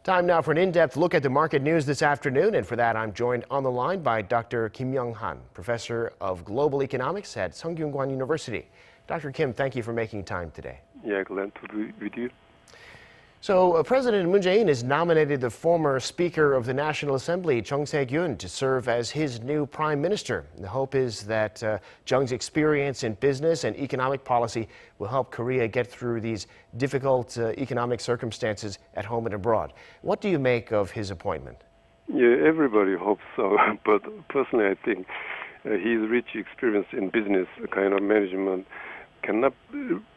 Time now for an in-depth look at the market news this afternoon, and for that I'm joined on the line by Dr. Kim Young-han, Professor of Global Economics at Sungkyunkwan University. Dr. Kim, thank you for making time today. Yeah, glad to be with you. So President Moon Jae-in has nominated the former Speaker of the National Assembly, Chung Sye-kyun, to serve as his new Prime Minister. The hope is that Jung's experience in business and economic policy will help Korea get through these difficult economic circumstances at home and abroad. What do you make of his appointment? Yeah, everybody hopes so, but personally I think his rich experience in business kind of management cannot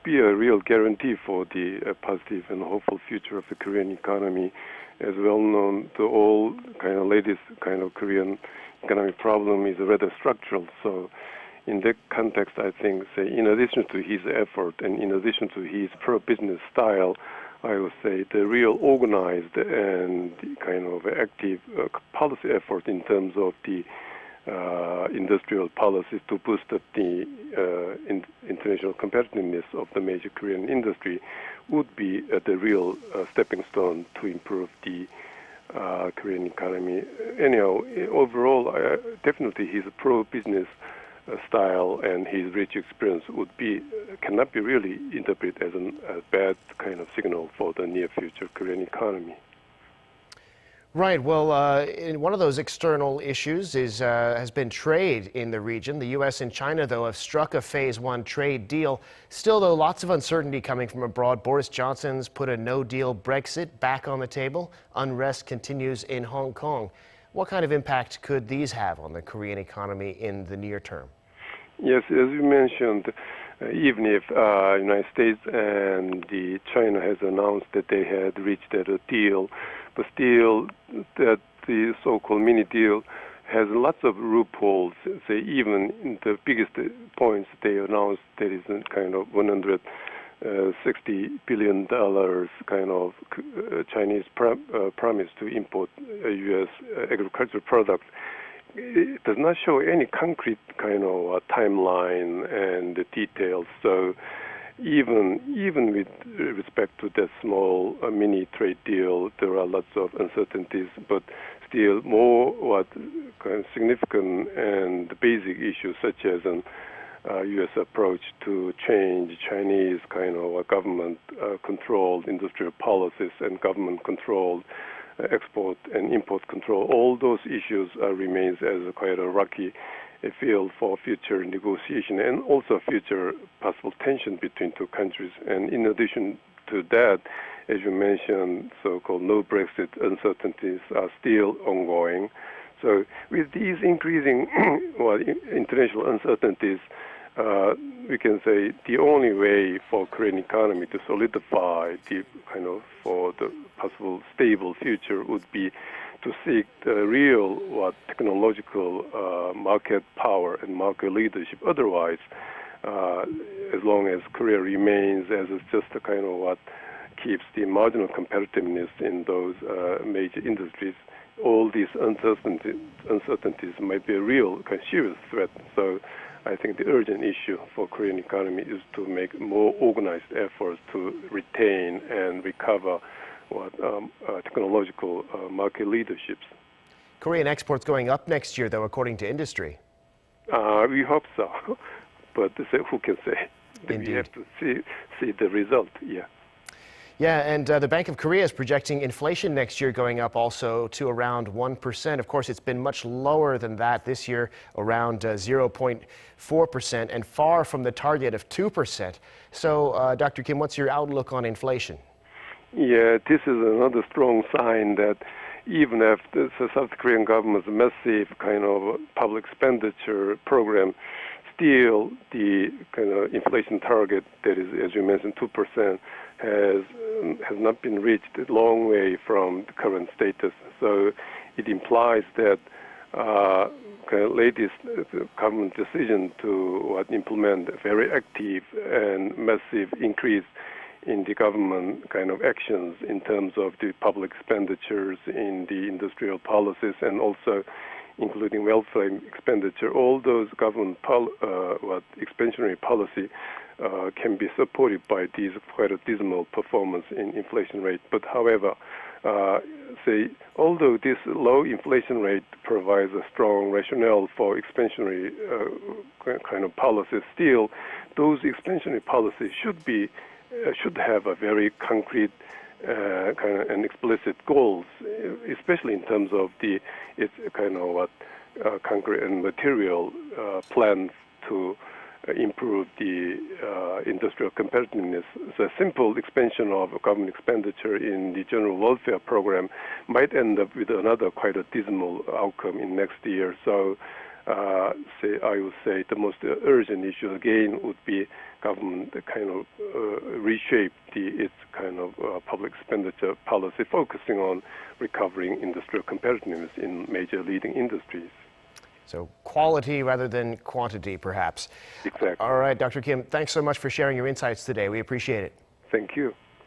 be a real guarantee for the positive and hopeful future of the Korean economy. As well known to all kind of latest kind of Korean economic problem is rather structural. So in that context, I think, say, in addition to his effort and in addition to his pro-business style, I would say the real organized and kind of active policy effort in terms of the industrial policies to boost up the international competitiveness of the major Korean industry would be the real stepping stone to improve the Korean economy. Anyhow, overall, definitely his pro-business style and his rich experience cannot be really interpreted as a bad kind of signal for the near future Korean economy. Right. Well, one of those external issues has been trade in the region. The U.S. and China, though, have struck a Phase 1 trade deal. Still, though, lots of uncertainty coming from abroad. Boris Johnson's put a no-deal Brexit back on the table. Unrest continues in Hong Kong. What kind of impact could these have on the Korean economy in the near term? Yes, as you mentioned, even if United States and China has announced that they had reached a deal, but still that the so-called mini deal has lots of loopholes. Say even in the biggest points they announced, there is a kind of $160 billion kind of Chinese promise to import U.S. agricultural products. It does not show any concrete kind of timeline and the details. So even with respect to that small mini trade deal, there are lots of uncertainties. But still, more kind of significant and basic issues such as an U.S. approach to change Chinese kind of government-controlled industrial policies and government-controlled export and import control. All those issues remains as quite a rocky field for future negotiation and also future possible tension between two countries. And in addition to that, as you mentioned, so-called no Brexit uncertainties are still ongoing. So with these increasing international uncertainties, we can say the only way for Korean economy to solidify for the possible stable future would be to seek the real technological market power and market leadership. Otherwise, as long as Korea remains as just a kind of what keeps the marginal competitiveness in those major industries, all these uncertainties might be a real serious threat. So I think the urgent issue for Korean economy is to make more organized efforts to retain and recover technological market leaderships. Korean exports going up next year, though, according to industry. We hope so, but who can say? Indeed. We have to see the result. Yeah. Yeah, and the Bank of Korea is projecting inflation next year going up also to around 1%. Of course, it's been much lower than that this year, around 0.4%, and far from the target of 2%. So, Dr. Kim, what's your outlook on inflation? Yeah, this is another strong sign that even after the South Korean government's massive kind of public expenditure program, still the kind of inflation target that is, as you mentioned, 2%, has not been reached a long way from the current status. So it implies that kind of latest government decision to implement a very active and massive increase in the government kind of actions in terms of the public expenditures in the industrial policies and also including welfare expenditure, all those government expansionary policy can be supported by these quite a dismal performance in inflation rate. But however, although this low inflation rate provides a strong rationale for expansionary kind of policies, still those expansionary policies should have a very concrete kind of and explicit goals, especially in terms of its kind of concrete and material plans to improve the industrial competitiveness. The simple expansion of government expenditure in the general welfare program might end up with another quite a dismal outcome in next year. So I would say the most urgent issue again would be government kind of reshape its kind of public expenditure policy, focusing on recovering industrial competitiveness in major leading industries. So quality rather than quantity, perhaps. Exactly. All right, Dr. Kim, thanks so much for sharing your insights today. We appreciate it. Thank you.